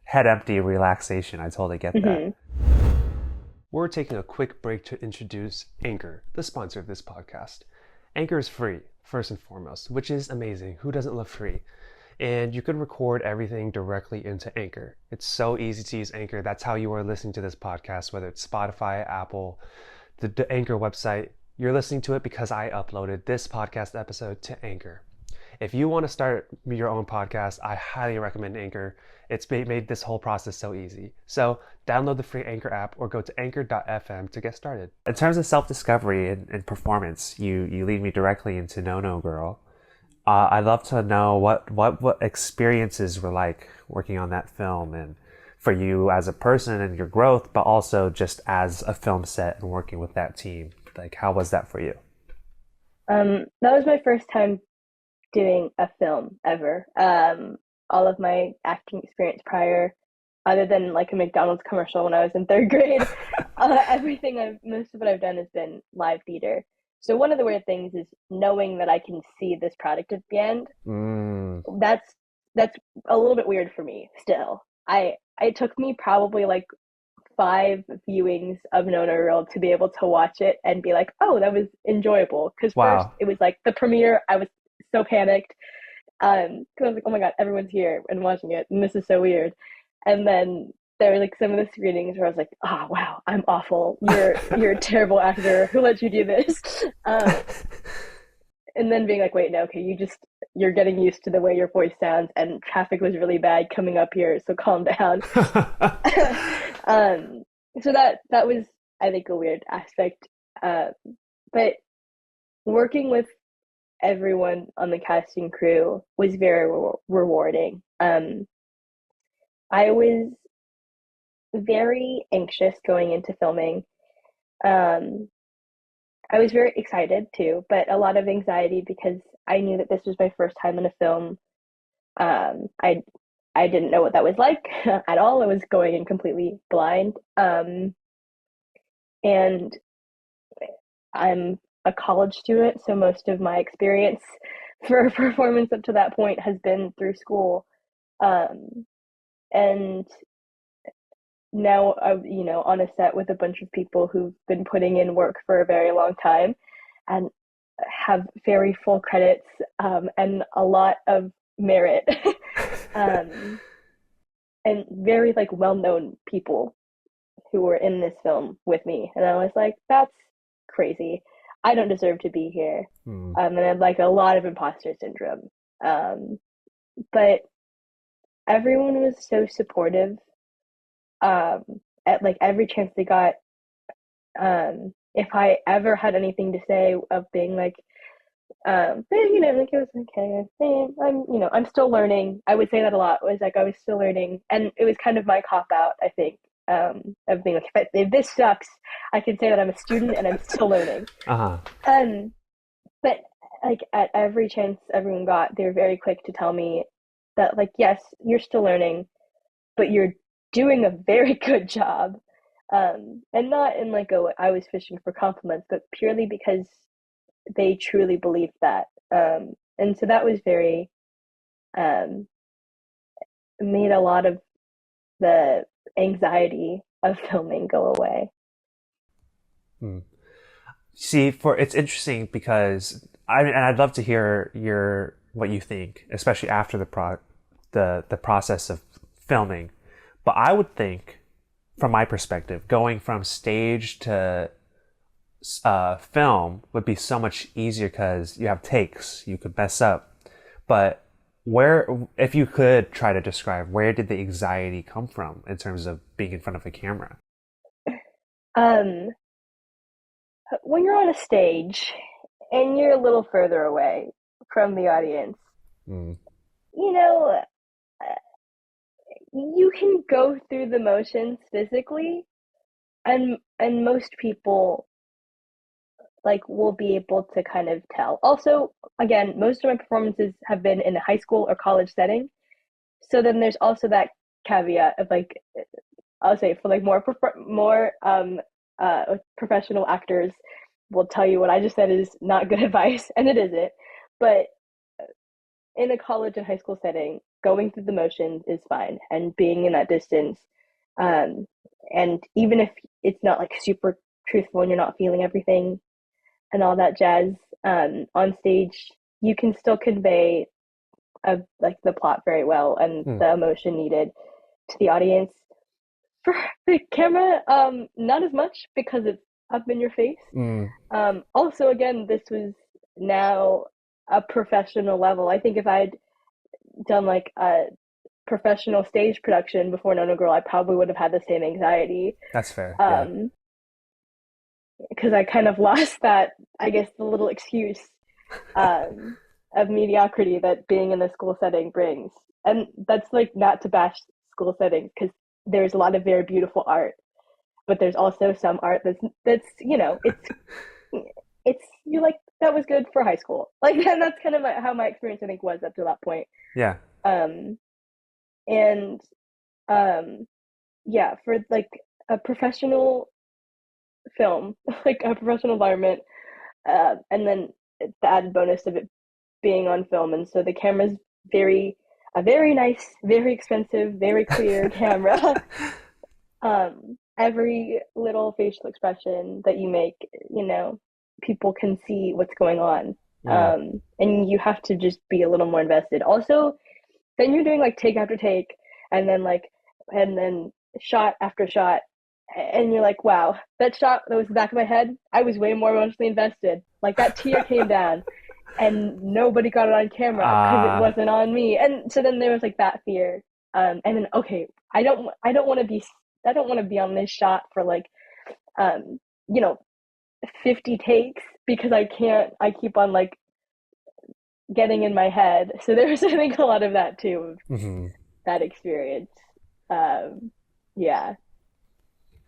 head empty relaxation. I totally get that. Hmm. We're taking a quick break to introduce Anchor, the sponsor of this podcast. Anchor is free, first and foremost, which is amazing. Who doesn't love free? And you can record everything directly into Anchor. It's so easy to use Anchor. That's how you are listening to this podcast, whether it's Spotify, Apple, the Anchor website. You're listening to it because I uploaded this podcast episode to Anchor. If you want to start your own podcast, I highly recommend Anchor. It's made this whole process so easy. So download the free Anchor app or go to anchor.fm to get started. In terms of self-discovery and performance, you lead me directly into No No Girl. I'd love to know what experiences were like working on that film, and for you as a person and your growth, but also just as a film set and working with that team. Like, how was that for you? That was my first time doing a film ever. All of my acting experience prior, other than like a McDonald's commercial when I was in third grade, most of what I've done has been live theater. So one of the weird things is knowing that I can see this product at the end. Mm, That's that's a little bit weird for me still. It took me probably like 5 viewings of Nona Reel to be able to watch it and be like, oh, that was enjoyable. Because first wow. it was like the premiere, I was so panicked. Because I was like, oh my god, everyone's here and watching it, and this is so weird. And then there were like some of the screenings where I was like, oh wow, I'm awful. You're a terrible actor. Who let you do this? Um, and then being like, wait, no, okay, you're getting used to the way your voice sounds, and traffic was really bad coming up here, so calm down. um, so that was, I think, a weird aspect. Uh, but working with everyone on the casting crew was very rewarding. I was very anxious going into filming. Um, I was very excited too, but a lot of anxiety because I knew that this was my first time in a film. I didn't know what that was like at all. I was going in completely blind. And I'm a college student, so most of my experience for performance up to that point has been through school. Um, and now I'm, on a set with a bunch of people who've been putting in work for a very long time and have very full credits, and a lot of merit, um, and very like well-known people who were in this film with me. And I was like, that's crazy. I don't deserve to be here. Hmm. And I had like a lot of imposter syndrome. Um, but everyone was so supportive, um, at like every chance they got. If I ever had anything to say of being like, But like it was okay. I'm still learning. I would say that a lot. Was like I was still learning, and it was kind of my cop out. I think of being like, if this sucks, I can say that I'm a student and I'm still learning. Uh-huh. Um, but like at every chance everyone got, they were very quick to tell me that like, yes, you're still learning, but you're doing a very good job. And not in like a I was fishing for compliments, but purely because they truly believed that. And so that was very um, made a lot of the anxiety of filming go away. Hmm. See, for it's interesting because and I'd love to hear your what you think, especially after the process of filming. But I would think, from my perspective, going from stage to film would be so much easier because you have takes, you could mess up. But where, if you could try to describe, where did the anxiety come from in terms of being in front of a camera? Um, when you're on a stage and you're a little further away from the audience, Mm. you know, you can go through the motions physically, and most people like will be able to kind of tell. Also, again, most of my performances have been in a high school or college setting, so then there's also that caveat of like I'll say for like more professional actors will tell you what I just said is not good advice, and it isn't. But in a college and high school setting, going through the motions is fine, and being in that distance, um, and even if it's not like super truthful and you're not feeling everything and all that jazz, on stage, you can still convey like the plot very well and Mm. the emotion needed to the audience. For the camera, not as much because it's up in your face. Mm. Also, again, this was now a professional level. I think if I'd done like a professional stage production before Nono Girl, I probably would have had the same anxiety. That's fair. Yeah. Um, because I kind of lost that, I guess, the little excuse um, of mediocrity that being in the school setting brings. And that's like not to bash school settings because there's a lot of very beautiful art, but there's also some art that's it's you like that was good for high school. Like and that's kind of how my experience I think was up to that point. Yeah. Um, and yeah, for like a professional film, like a professional environment, and then the added bonus of it being on film, and so the camera's a very nice, very expensive, very clear camera. Every little facial expression that you make, people can see what's going on. Mm. And you have to just be a little more invested. Also, then you're doing like take after take, and then shot after shot, and you're like, wow, that shot that was the back of my head, I was way more emotionally invested. Like that tear came down, and nobody got it on camera because it Uh, wasn't on me. And so then there was like that fear. And then okay, I don't want to be on this shot for like um, you know, 50 takes because I keep on like getting in my head. So there was I think a lot of that too, of mhm. that experience. Um, yeah.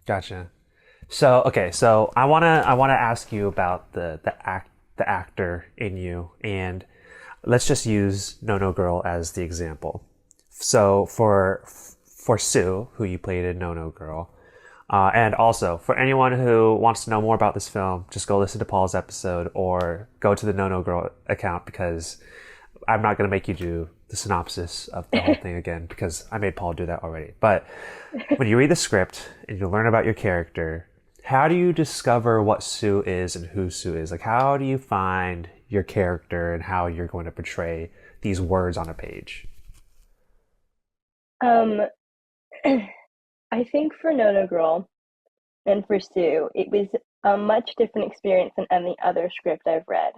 Gotcha. So okay, so I wanna ask you about the actor in you, and let's just use No No Girl as the example. So for Sue, who you played in No No Girl, and also for anyone who wants to know more about this film, just go listen to Paul's episode or go to the No No Girl account because I'm not going to make you do the synopsis of the whole thing again because I made Paul do that already. But when you read the script and you learn about your character, how do you discover what Sue is and who Sue is? Like, how do you find your character and how you're going to portray these words on a page? Um, I think for Nono Girl and for Sue, it was a much different experience than any other script I've read.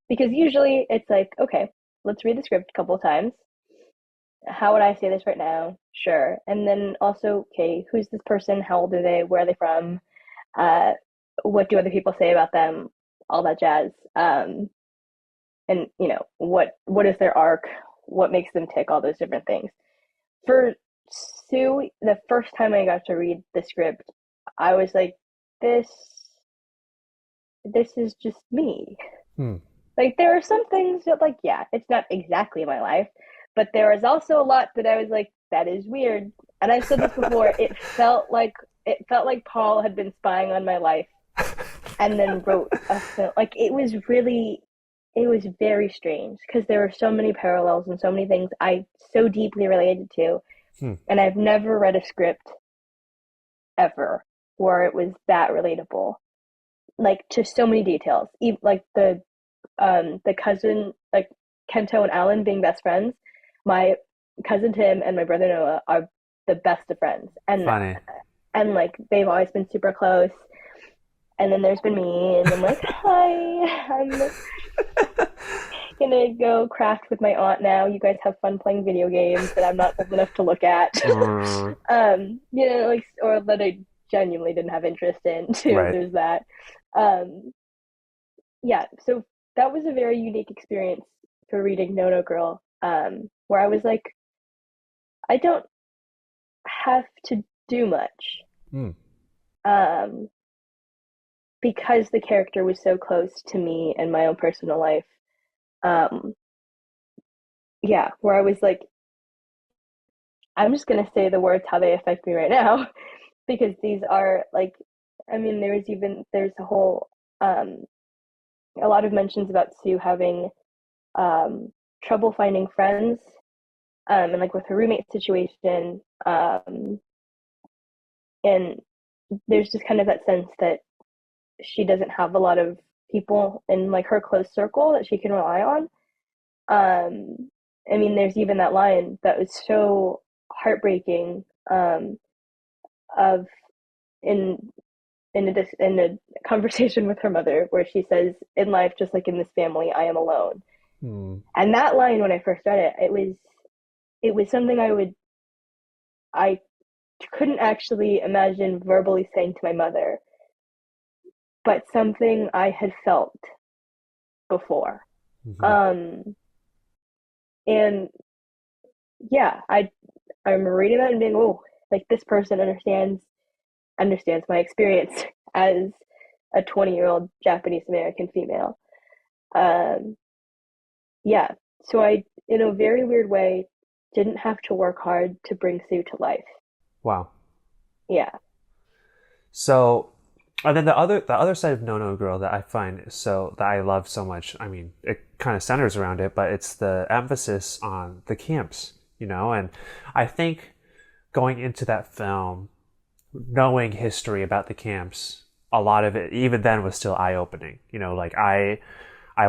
Because usually it's like, okay, let's read the script a couple of times. How would I say this right now? Sure. And then also, okay, who's this person? How old are they? Where are they from? Uh, what do other people say about them? all that jazz. And what is their arc? What makes them tick? All those different things. For Sue, the first time I got to read the script, I was like, this this is just me. Hmm. Like there are some things that like, yeah, it's not exactly my life, but there was also a lot that I was like, that is weird. And I've said this before, it felt like Paul had been spying on my life and then wrote a film. Like it was very strange because there were so many parallels and so many things I so deeply related to. Hmm. And I've never read a script ever where it was that relatable, like to so many details. Even like the cousin, like Kento and Alan being best friends. My cousin Tim and my brother Noah are the best of friends, Funny. and like they've always been super close. And then there's been me, and I'm like, hi, I'm gonna go craft with my aunt now. You guys have fun playing video games that I'm not old enough to look at. Mm, Like or that I genuinely didn't have interest in too. right. There's that. Um, yeah, so that was a very unique experience for reading No No Girl, where I was like, I don't have to do much, Hmm. um, because the character was so close to me and my own personal life. Um, yeah, where I was like, I'm just gonna say the words how they affect me right now, because these are like, I mean, there's um, a lot of mentions about Sue having trouble finding friends, and like with her roommate situation, and there's just kind of that sense that she doesn't have a lot of people in like her close circle that she can rely on. I mean, there's even that line that was so heartbreaking, of in in a conversation with her mother where she says, "In life, just like in this family, I am alone." Hmm. And that line, when I first read it, it was something I couldn't actually imagine verbally saying to my mother, but something I had felt before. Hmm. Um, and yeah, I remember reading that and being, oh, like this person understands my experience as a 20-year-old Japanese American female. Um, yeah, so I, in a very weird way, didn't have to work hard to bring Sue to life. Wow. Yeah. So, and then the other side of No No Girl that I find so that I love so much. I mean, it kind of centers around it, but it's the emphasis on the camps, and I think going into that film, knowing history about the camps, a lot of it even then was still eye opening. Like I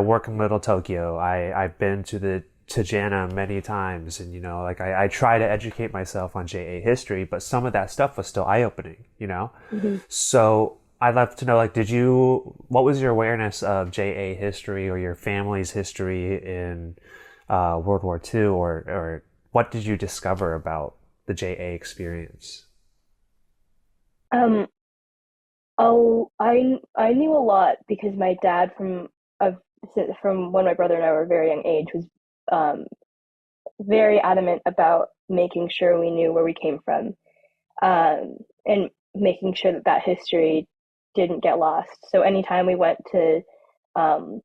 work in Little Tokyo. I've been to the to Jana many times, and like I try to educate myself on JA history, but some of that stuff was still eye opening. Mm-hmm. So I'd love to know, like, what was your awareness of JA history or your family's history in World War II, or what did you discover about the JA experience? Um, oh, I knew a lot because my dad of from when my brother and I were a very young age was um very adamant about making sure we knew where we came from, and making sure that that history didn't get lost. So anytime we went um,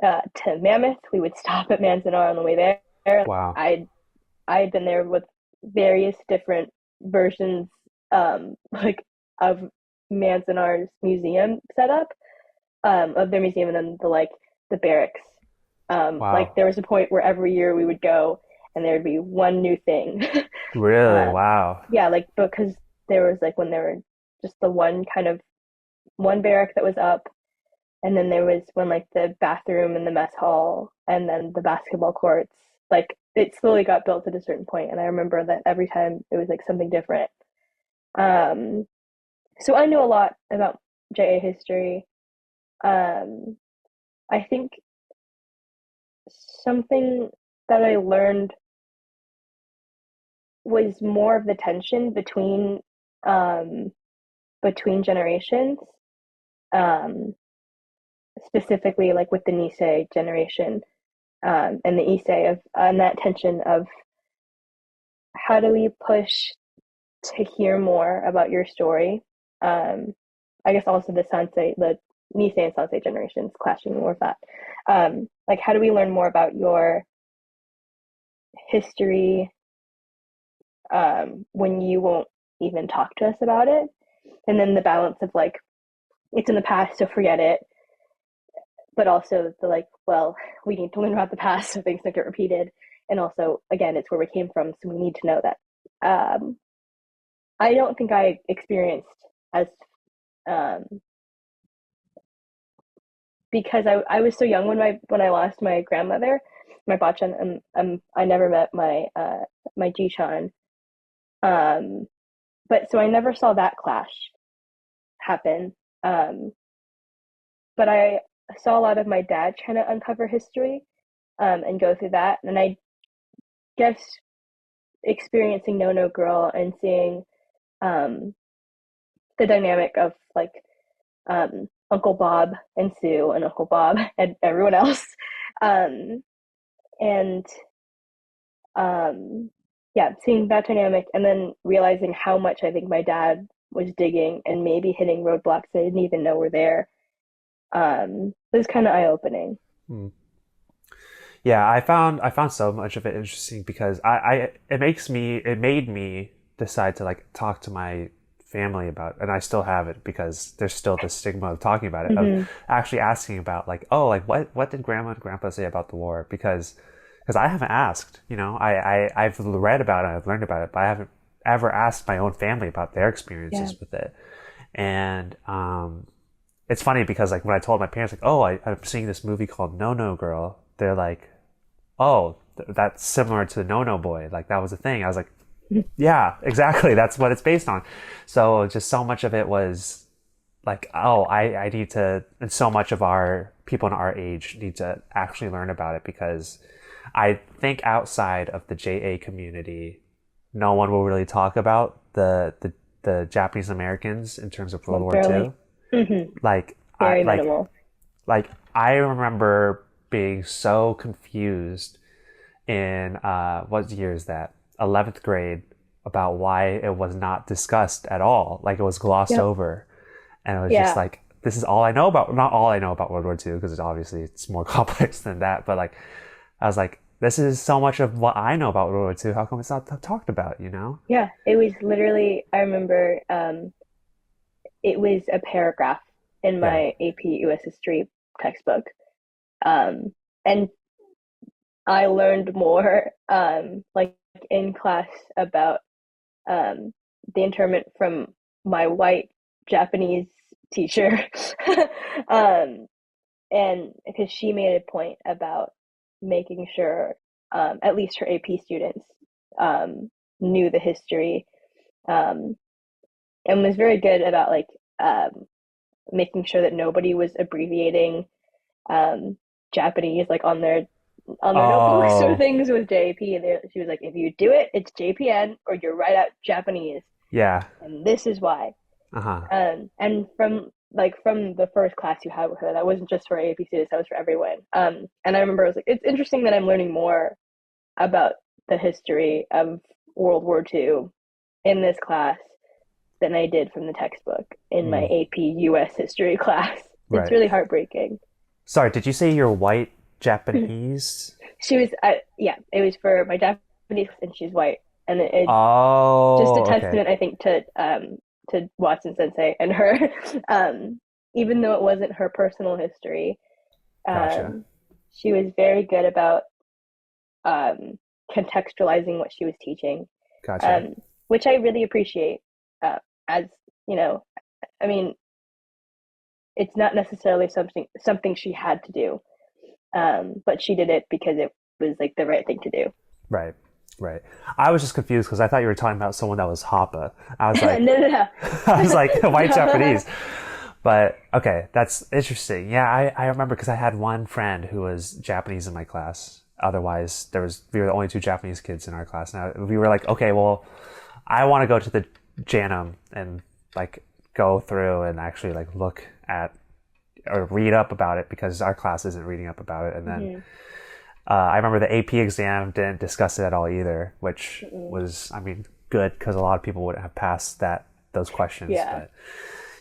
to Mammoth, we would stop at Manzanar on the way there. Wow. I had been there with various different versions, like of Manzanar's museum setup, of their museum, and then the barracks. Like Wow. there was a point where every year we would go and there would be one new thing. Really? um, Wow. yeah, like because there was like when there were just the one barrack that was up, and then there was when like the bathroom and the mess hall, and then the basketball courts. Like it slowly got built at a certain point, and I remember that every time it was like something different. Um, so I knew a lot about JA history. Um, I think something that I learned was more of the tension um, between generations. Um, specifically like with the Nisei generation, and the Issei of and that tension of how do we push to hear more about your story. I guess also the Nisei and Sansei generations clashing more with that. Like, how do we learn more about your history when you won't even talk to us about it? And then the balance of like, it's in the past, so forget it. But also the like, well, we need to learn about the past so things don't get repeated. And also, again, it's where we came from, so we need to know that. I don't think I experienced as because I was so young when I lost my grandmother, my bachan, and I never met my Jichan. But so I never saw that clash happen. But I saw a lot of my dad trying to uncover history, and go through that. And I guess experiencing No No Girl and seeing the dynamic of like Uncle Bob and Sue and Uncle Bob and everyone else. And yeah, seeing that dynamic and then realizing how much I think my dad was digging and maybe hitting roadblocks I didn't even know were there. It was kind of eye-opening. Hmm. Yeah, I found so much of it interesting because it made me decide to like talk to my family about, and I still have it because there's still the stigma of talking about it, of Mm-hmm. actually asking about like, oh, like what did grandma and grandpa say about the war? Because I haven't asked, I've read about it, I've learned about it, but I haven't ever asked my own family about their Yeah. experiences with it. And it's funny because like when I told my parents like, oh, I'm seeing this movie called No No Girl, they're like, oh, that's similar to No No Boy, like that was a thing. I was like, yeah, exactly, that's what it's based on. So just so much of it was like, oh, I need to, and so much of our people in our age need to actually learn about it, because I think outside of the JA community, no one will really talk about the Japanese Americans in terms of World Like War barely. II. Mm-hmm. Like I Very like minimal. like I remember being so confused in what year is that? 11th grade, about why it was not discussed at all. Like it was glossed Yep. over. And it was just Yeah. like, this is all I know about, not all I know about World War II, because it's more complex than that. But like, I was like, this is so much of what I know about World War II. How come it's not talked about, you know? Yeah. It was literally, I remember it was a paragraph in Yeah. my AP US history textbook. Um, and I learned more like in class about um, the internment from my white Japanese teacher. um, and because she made a point about making sure at least her AP students um, knew the history, um, and was very good about like making sure that nobody was abbreviating um, Japanese like on their notebooks or Oh, things with JP. And she was like, if you do it, it's JPN or you're right out Japanese, yeah. and this is why. Uh-huh. And from the first class you had with her, that wasn't just for AP students, that was for everyone. And I remember I was like, it's interesting that I'm learning more about the history of World War II in this class than I did from the textbook in my Mm, AP US history class. It's right. really heartbreaking. Sorry, did you say you're white Japanese? She was, yeah, it was for my Japanese, and she's white, and it just a Oh, okay. testament, I think, to Watson Sensei and her. um, Even though it wasn't her personal history, Gotcha. um, she was very good about um, contextualizing what she was teaching, Gotcha. um, which I really appreciate. As you know, I mean, it's not necessarily something she had to do, but she did it because it was like the right thing to do. Right. Right. I was just confused because I thought you were talking about someone that was Hapa. I was No, like, no, I was like white no. Japanese. But okay, that's interesting. Yeah, I remember because I had one friend who was Japanese in my class. Otherwise, we were the only two Japanese kids in our class. Now we were like, okay, well, I want to go to the Janum and like go through and actually like look at or read up about it because our class isn't reading up about it. And then Hmm. I remember the AP exam didn't discuss it at all either, which Mm-mm. was, I mean, good because a lot of people wouldn't have passed those questions. Yeah. But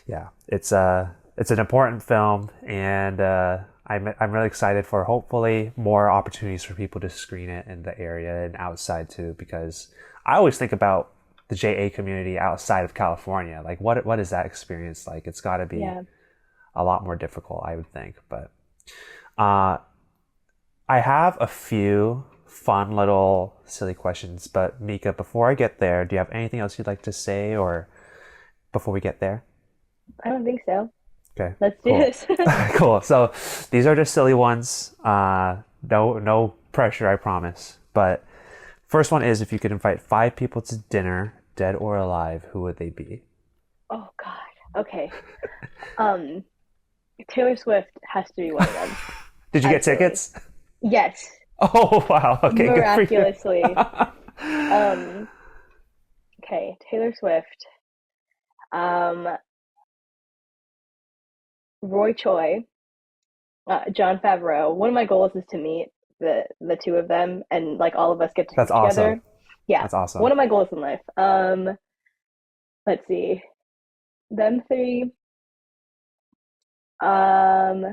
yeah, it's an important film, and I'm really excited for hopefully more opportunities for people to screen it in the area and outside too, because I always think about the JA community outside of California. Like, what is that experience like? It's got to be Yeah. a lot more difficult, I would think. But uh, I have a few fun little silly questions. But Mika, before I get there, do you have anything else you'd like to say, or before we get there? I don't think so. Okay, Let's do cool. this. Cool. So these are just silly ones. No pressure, I promise. But first one is, if you could invite five people to dinner, dead or alive, who would they be? Oh God. Okay. Um, Taylor Swift has to be one of them. Did you get Absolutely. tickets? Yes. Oh wow. Okay, good for you. Miraculously. Um, okay, Taylor Swift. Um, Roy Choi, John Favreau. One of my goals is to meet the two of them and like all of us get to That's cook awesome. together. Yeah. That's awesome. One of my goals in life. Let's see. Them three. Um,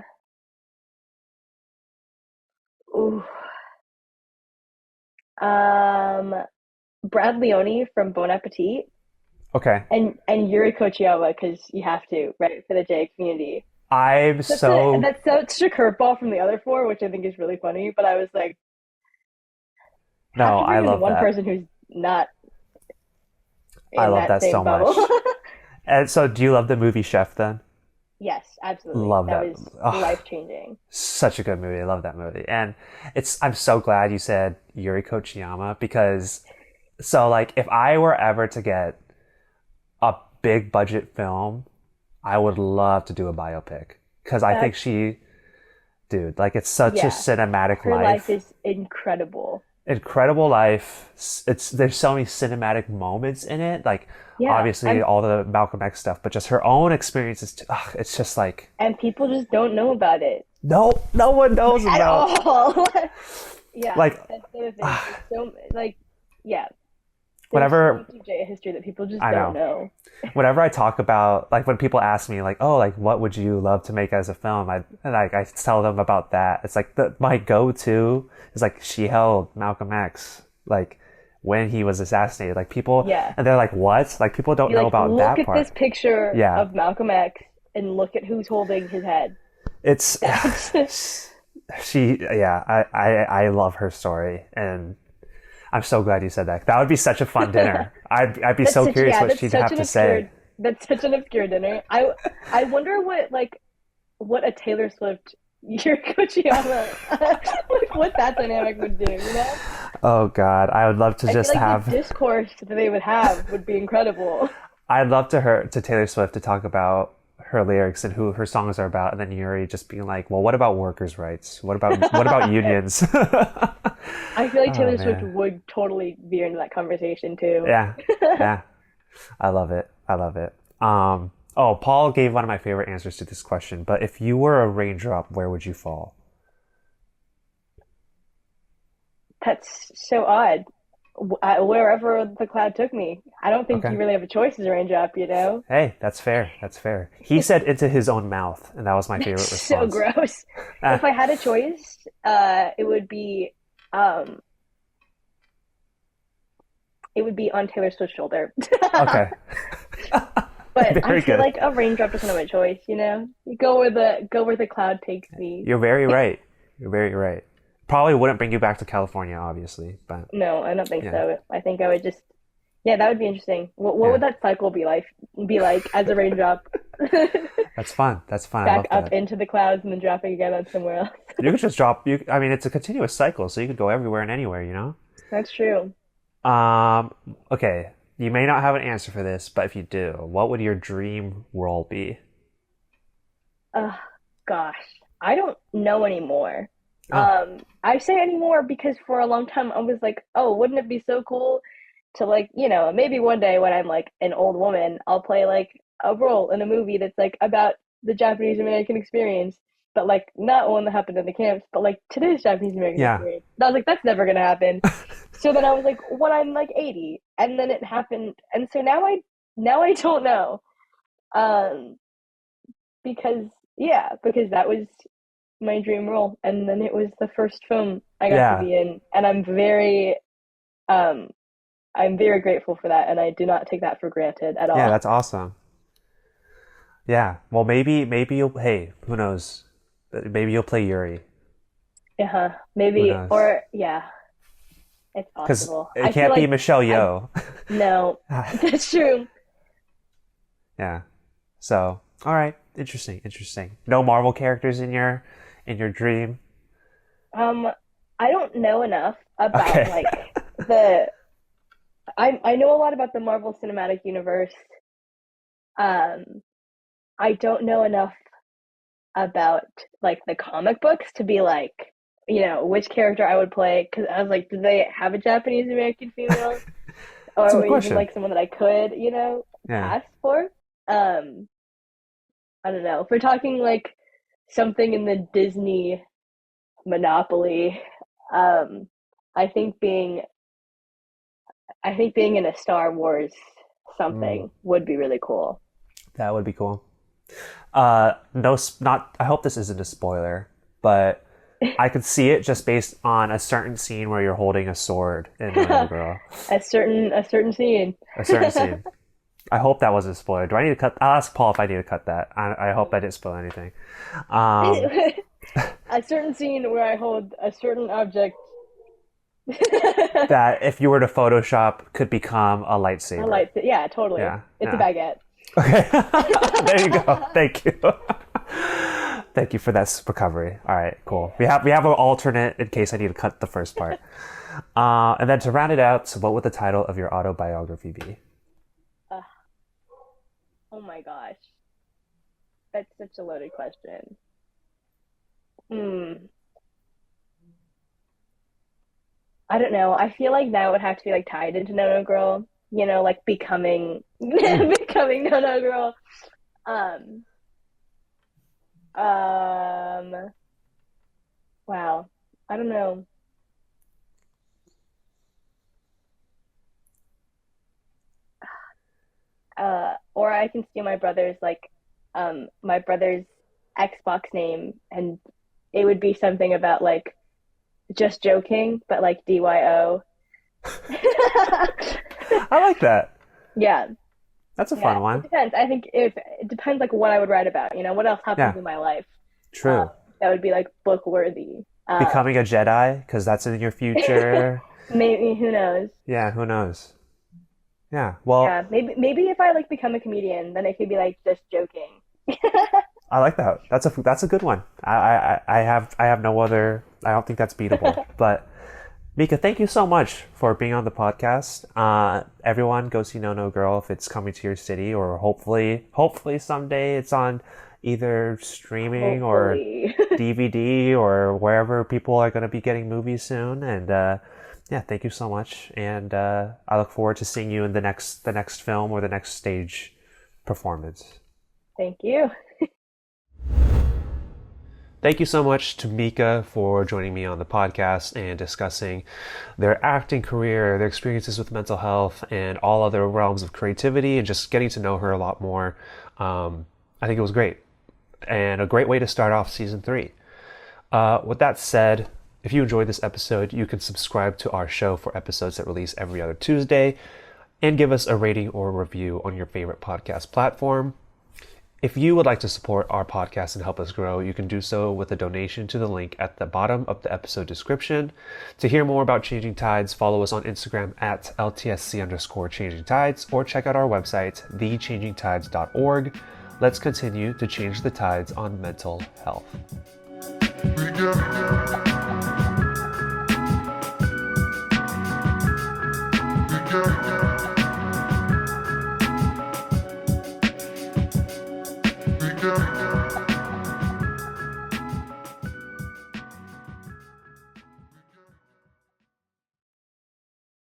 ooh, um, Brad Leone from Bon Appetit Okay. and Yuri Kochiyama because you have to, right, for the J community. I'm so That's such a curveball from the other four, which I think is really funny. But I was like, have no, to I bring in love one that. person who's not I in love that that same so bubble. much. And so do you love the movie Chef then? Yes, absolutely. Love That that. was Oh, life changing. such a good movie. I love that movie. And I'm so glad you said Yuri Kochiyama because so like if I were ever to get a big budget film, I would love to do a biopic because I think That's dude, like it's such a yeah. cinematic Her life life, is incredible. incredible life. It's there's so many cinematic moments in it. Like Yeah, obviously all the Malcolm X stuff, but just her own experiences. It's just like and people just don't know about it no one knows at about all. Yeah, like that's the other thing. There's so like, yeah, there's so whenever much of J history that people just I don't know. know. Whenever I talk about like when people ask me like, oh, like what would you love to make as a film? I tell them about that. It's like my go-to is like she held Malcolm X like when he was assassinated. Like people Yeah, and they're like, what? Like people don't be know like, about look that at this part. picture Yeah, of Malcolm X and look at who's holding his head. it's That's she. Yeah, I love her story and. I'm so glad you said that. That would be such a fun dinner. I'd be that's so such curious yeah, what she'd have to say. that's such an obscure dinner. I wonder what like what a Taylor Swift Yuri Kochiyama like what that dynamic would do, you know? Oh God, I would love to I feel just like the have. discourse that they would have would be incredible. I'd love to Taylor Swift to talk about her lyrics and who her songs are about, and then Yuri just being like, "Well, what about workers' rights? What about unions?" I feel like Oh Taylor Swift man, would totally veer into that conversation too. yeah, yeah, I love it. I love it. Oh, Paul gave one of my favorite answers to this question. But if you were a raindrop, where would you fall? That's so odd. Wherever the cloud took me, I don't think Okay. you really have a choice as a raindrop, you know? Hey, that's fair. That's fair. He said into his own mouth, and that was my That's favorite so response. gross. If Ah, I had a choice, um, it would be on Taylor Swift's shoulder. okay. But I Very feel good. like a raindrop doesn't have a choice, you know? You go where the cloud takes me. You're very right. You're very right. Probably wouldn't bring you back to California, obviously, but No, I don't think yeah, so. I think I would just yeah, that would be interesting. What yeah. would that cycle be like as a raindrop That's fun. That's fun. I back love up that. into the clouds and then dropping again on somewhere else? You could just drop. I mean, it's a continuous cycle, so you could go everywhere and anywhere. That's true. Um. Okay. You may not have an answer for this, but if you do, what would your dream role be? Uh, gosh, I don't know anymore. Oh, I say anymore because for a long time I was like, oh, wouldn't it be so cool to like, you know, maybe one day when I'm like an old woman, I'll play like a role in a movie that's like about the Japanese American experience, but like not one that happened in the camps, but like today's Japanese American Yeah. experience. And I was like, that's never gonna happen. So then I was like, when I'm like 80, and then it happened, and so now I don't know, um, because because that was my dream role, and then it was the first film I got to Yeah. be in, and um, I'm very grateful for that, and I do not take that for granted at Yeah, all. that's awesome. Yeah. Well, maybe you'll, hey, who knows? Maybe you'll play Yuri. Yeah, Who maybe, knows? or yeah, it's Because possible. it I feel can't be like Michelle I Yeoh. no, that's true. Yeah. So, all right. Interesting. Interesting. No Marvel characters in your dream. Um, I don't know enough about Okay. like the. I know a lot about the Marvel Cinematic Universe. Um, I don't know enough about like the comic books to be like, which character I would play, because I was like, do they have a Japanese American female, That's a or good even question. like someone that I could, Yeah. cast for? Um, I don't know. If we're talking like something in the Disney monopoly, um, I think being I think being in a Star Wars Mm, something would be really cool. that would be cool. No, not. I hope this isn't a spoiler, but I could see it just based on a certain scene where you're holding a sword in No No Girl. A certain scene. A certain scene. I hope that wasn't a spoiler. Do I need to cut? I'll ask Paul if I need to cut that. I hope I didn't spoil anything. Um, A certain scene where I hold a certain object. A that if you were to Photoshop could become a lightsaber. light. Yeah, totally. Yeah, It's a yeah. baguette. Okay. There you go. Thank you. Thank you for that recovery. All right, cool. We have an alternate in case I need to cut the first part. And then to round it out, so what would the title of your autobiography be? Uh, oh my gosh, that's such a loaded question. Hmm. I don't know. I feel like that would have to be like tied into No No Girl. Like becoming Mm. becoming No No Girl. Um. Um. Wow. I don't know. Or I can steal my brother's Xbox name, and it would be something about like just joking, but like DYO. I like that. Yeah, That's a yeah. fun It one. depends. I think if it depends like what I would write about. What else happens Yeah, in my life. Um, true. that would be like book worthy. Becoming a Jedi, because that's in your future. Maybe who knows? Yeah, who knows? Yeah, well, Yeah, maybe if I like become a comedian, then it could be like just joking. I like that. That's a good one. I have no other. I don't think that's beatable. But Mika, thank you so much for being on the podcast. Everyone, go see No No Girl if it's coming to your city, or hopefully someday it's on either streaming or Hopefully. DVD or wherever people are going to be getting movies soon. And yeah, thank you so much. And I look forward to seeing you in the next film or the next stage performance. Thank you. Thank you so much to Mika for joining me on the podcast and discussing their acting career, their experiences with mental health, and all other realms of creativity, and just getting to know her a lot more. I think it was great and a great way to start off season 3. With that said, if you enjoyed this episode, you can subscribe to our show for episodes that release every other Tuesday and give us a rating or review on your favorite podcast platform. If you would like to support our podcast and help us grow, you can do so with a donation to the link at the bottom of the episode description. To hear more about Changing Tides, follow us on Instagram at LTSC_Changing Tides, or check out our website, thechangingtides.org. Let's continue to change the tides on mental health. Yeah.